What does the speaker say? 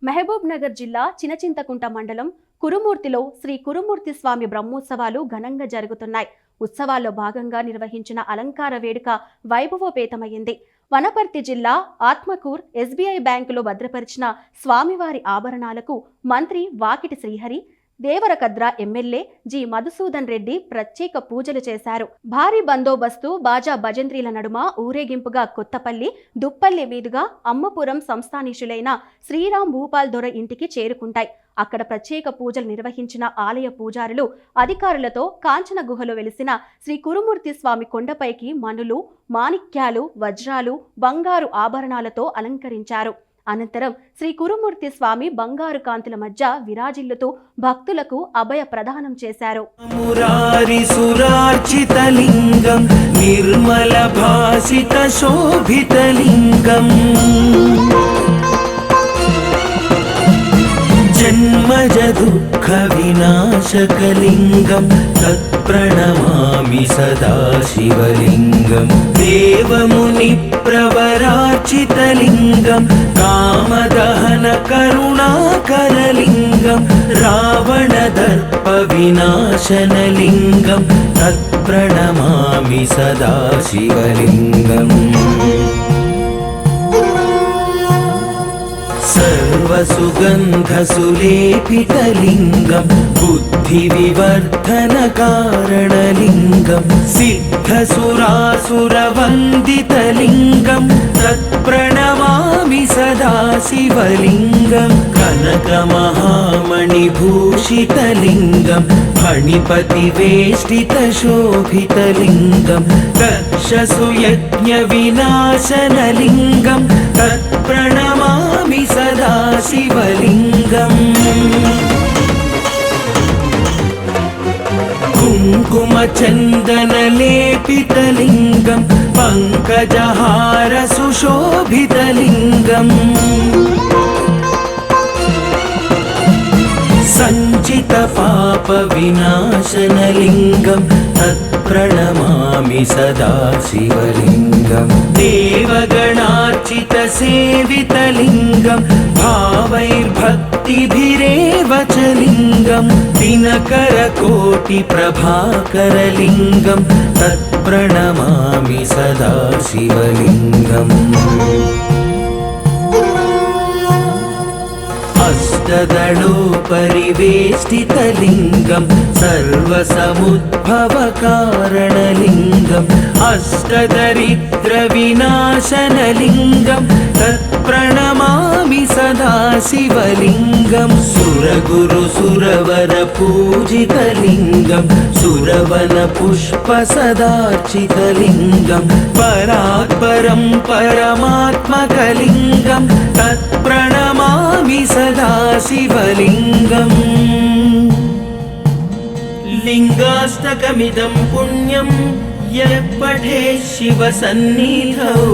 మహబూబ్ నగర్ జిల్లా చినచింతకుంట మండలం కురుమూర్తిలో శ్రీ కురుమూర్తి స్వామి బ్రహ్మోత్సవాలు ఘనంగా జరుగుతున్నాయి. ఉత్సవాల్లో భాగంగా నిర్వహించిన అలంకార వేడుక వైభవోపేతమైంది. వనపర్తి జిల్లా ఆత్మకూర్ ఎస్బీఐ బ్యాంకులో భద్రపరిచిన స్వామివారి ఆభరణాలకు మంత్రి వాకిటి శ్రీహరి, దేవరకద్ర ఎమ్మెల్యే జి మధుసూదన్ రెడ్డి ప్రత్యేక పూజలు చేశారు. భారీ బందోబస్తు, బాజా భజంత్రీల నడుమ ఊరేగింపుగా కొత్తపల్లి, దుప్పల్లి మీదుగా అమ్మపురం సంస్థానీశులైన శ్రీరామ్ భూపాల్ దొర ఇంటికి చేరుకుంటాయి. అక్కడ ప్రత్యేక పూజలు నిర్వహించిన ఆలయ పూజారులు అధికారులతో కాంచన గుహలో వెలిసిన శ్రీ కురుమూర్తి స్వామి కొండపైకి మనులు, మాణిక్యాలు, వజ్రాలు, బంగారు ఆభరణాలతో అలంకరించారు. అనంతరం శ్రీ కురుమూర్తి స్వామి బంగారు కాంతుల మధ్య విరాజిల్లుతూ భక్తులకు అభయ ప్రదానం చేశారు. నిర్మల భాసిత శోభితలింగం జన్మజ దుఃఖ వినాశకలింగం తత్ప్రణమామి సదా శివలింగం దేవముని ప్రవరార్చితలింగం కామదహన కరుణాకరలింగం రావణ దర్ప వినాశనలింగం తత్ప్రణమామి సదా శివలింగం सर्वसुगन्धसुलेपितलिङ्गं बुद्धिविवर्धनकारणलिङ्गं सिद्धसुरासुरवन्दितलिङ्गं तत्प्रणमामि सदा शिवलिङ्गं कनकमहामणिभूषितलिङ्गं फणिपतिवेष्टितशोभितलिङ्गं दक्षसुयज्ञविनाशनलिङ्गं तत्प्रणमामि सदा शिवलिङ्गं कुङ्कुमचन्दनलेपितलिङ्गं पङ्कजहार सुशोभितलिङ्गं सञ्चितपापविनाशनलिङ्गं तत्प्रणमामि सदा शिवलिङ्गं देवगणार्चितसेवितलिङ्गं भावैर्भक्तिभिरेव च लिङ्गं दिनकरकोटिप्रभाकरलिङ्गं तत्प्रणमामि सदा शिवलिङ्गम् अष्टदलोपरिवेष्टितलिङ्गं सर्वसमुद्भवकारणलिङ्गम् अष्टदरिद्रविनाशनलिङ्गं तत्प्रणमामि सदा शिवलिङ्गं सुरगुरुसुरवरपूजितलिङ्गं सुरवनपुष्पसदार्चितलिङ्गं परात्परं परमात्मकलिङ्गं तत्प्रणमामि सदा शिवलिङ्गम् लिङ्गाष्टकमिदं पुण्यं यः पठेत् शिवसन्निधौ